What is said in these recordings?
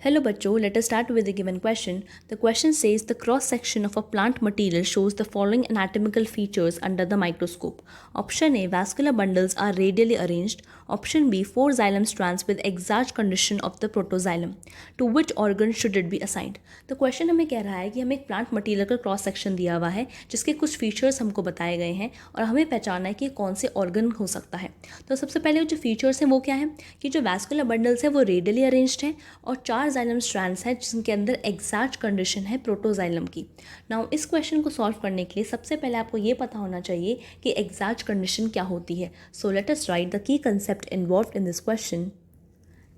Hello बच्चों, let us start with the given question. The question says the cross section of a plant material shows the following anatomical features under the microscope. Option A, vascular bundles are radially arranged. Option B, 4 xylem strands with exact condition of the protoxylem. To which organ should it be assigned? The question हमें कह रहा है कि हमें एक plant material का cross section दिया हुआ है जिसके कुछ फीचर्स हमको बताए गए हैं और हमें पहचानना है कि कौन से ऑर्गन हो सकता है. तो सबसे पहले जो फीचर्स हैं वो क्या है कि जो वैस्कुलर बंडल्स है वो रेडियली अरेंज्ड हैं और 4 जाइलम स्ट्रैंड्स हैं जिनके अंदर एग्जैक्ट कंडीशन है प्रोटोजाइलम की. नाउ इस क्वेश्चन को सॉल्व करने के लिए सबसे पहले आपको ये पता होना चाहिए कि एग्जैक्ट कंडीशन क्या होती है. So let us right the key concept involved in this question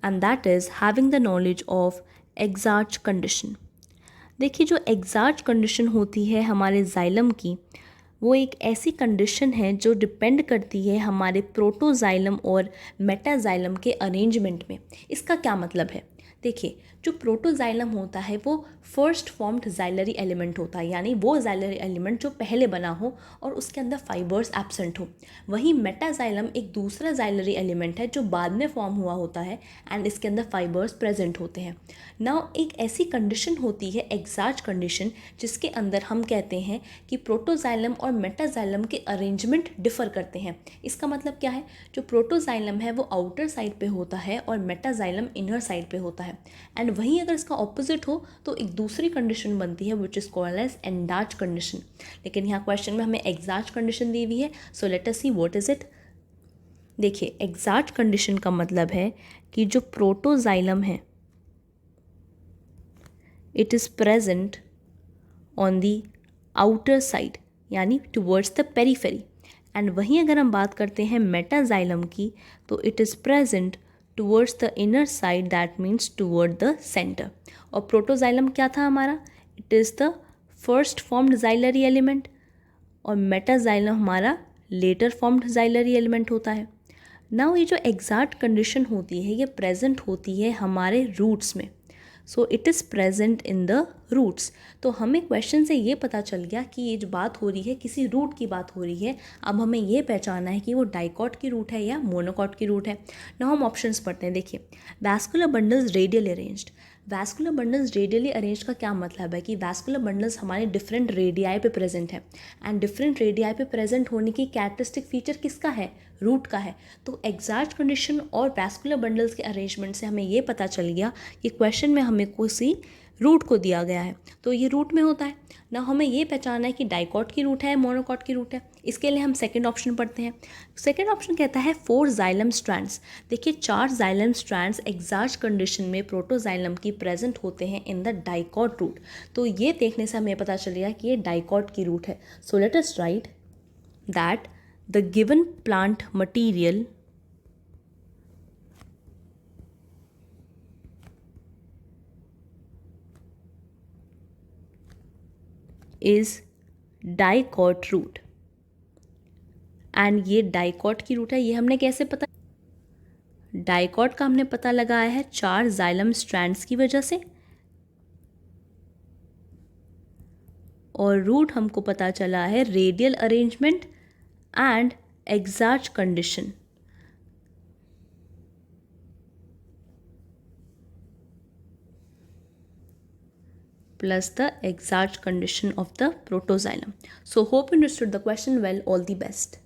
and that is having the knowledge of exact condition. देखिए, जो एग्जैक्ट कंडीशन होती है हमारे जाइलम की वो एक ऐसी कंडीशन है जो डिपेंड करती है हमारे प्रोटोजाइलम और मेटाजाइलम के अरेंजमेंट में. इसका क्या मतलब है? देखिए, जो प्रोटोजाइलम होता है वो फर्स्ट फॉर्म्ड जाइलरी एलिमेंट होता है, यानी वो जाइलरी एलिमेंट जो पहले बना हो और उसके अंदर फाइबर्स एब्सेंट हो. वहीं मेटाजाइलम एक दूसरा जाइलरी एलिमेंट है जो बाद में फॉर्म हुआ होता है एंड इसके अंदर फाइबर्स प्रेजेंट होते हैं. नाउ एक ऐसी कंडीशन होती है एग्जैक्ट कंडीशन जिसके अंदर हम कहते हैं कि प्रोटोजाइलम और मेटाजाइलम के अरेंजमेंट डिफर करते हैं. इसका मतलब क्या है? जो प्रोटोजाइलम है वो आउटर साइड पे होता है और मेटाजाइलम इनर साइड पे होता है. एंड वहीं अगर इसका ऑपोजिट हो तो एक दूसरी कंडीशन बनती है which is called as endarch condition. लेकिन यहाँ क्वेश्चन में हमें एग्जैक्ट कंडीशन दी हुई है. So let us see what is it. देखिए, एग्जैक्ट कंडीशन का मतलब है कि जो प्रोटोजाइलम है it is present on the outer side यानी टुवर्ड्स द पेरीफेरी. एंड वहीं अगर हम बात करते हैं मेटाजाइलम की तो it is present towards the inner side, that means toward the centre. और प्रोटोजाइलम क्या था हमारा? It is the first formed xylary element और मेटाजाइलम हमारा लेटर फॉर्म्ड जाइलरी एलिमेंट होता है. नाउ ये जो एग्जैक्ट कंडीशन होती है ये प्रेजेंट होती है हमारे रूट्स में. So it is present in the roots. तो हमें क्वेश्चन से ये पता चल गया कि ये जो बात हो रही है किसी रूट की बात हो रही है. अब हमें ये पहचानना है कि वो डाइकॉट की रूट है या मोनोकॉट की रूट है. ना हम ऑप्शंस पढ़ते हैं. देखिए, vascular bundles radially arranged. Vascular bundles radially arrange का क्या मतलब है कि वैस्कुलर बंडल्स हमारे डिफरेंट रेडियाई पे प्रेजेंट है एंड डिफरेंट रेडियाई पे प्रेजेंट होने की कैरेक्टरिस्टिक फीचर किसका है? रूट का है. तो एग्जैक्ट कंडीशन और वैस्कुलर बंडल्स के अरेंजमेंट से हमें ये पता चल गया कि क्वेश्चन में हमें किसी रूट को दिया गया है तो ये रूट में होता है ना. हमें ये पहचाना है कि डाइकॉट की रूट है मोनोकॉट की रूट है. इसके लिए हम सेकंड ऑप्शन पढ़ते हैं. सेकंड ऑप्शन कहता है 4 जाइलम स्ट्रैंड्स. देखिए, 4 जाइलम स्ट्रैंड्स एग्जैक्ट कंडीशन में प्रोटोजाइलम की प्रेजेंट होते हैं इन द डाइकॉट रूट. तो ये देखने से हमें पता चलेगा कि ये डाइकॉट की रूट है. So let us write that the given plant material is dicot root. And ये डाइकॉट की रूट है. ये हमने कैसे पता? डाइकॉट का हमने पता लगाया है 4 जाइलम स्ट्रैंड्स की वजह से और रूट हमको पता चला है radial arrangement and exact condition. Plus the exact condition of the protoxylem. So hope you understood the question well. All the best.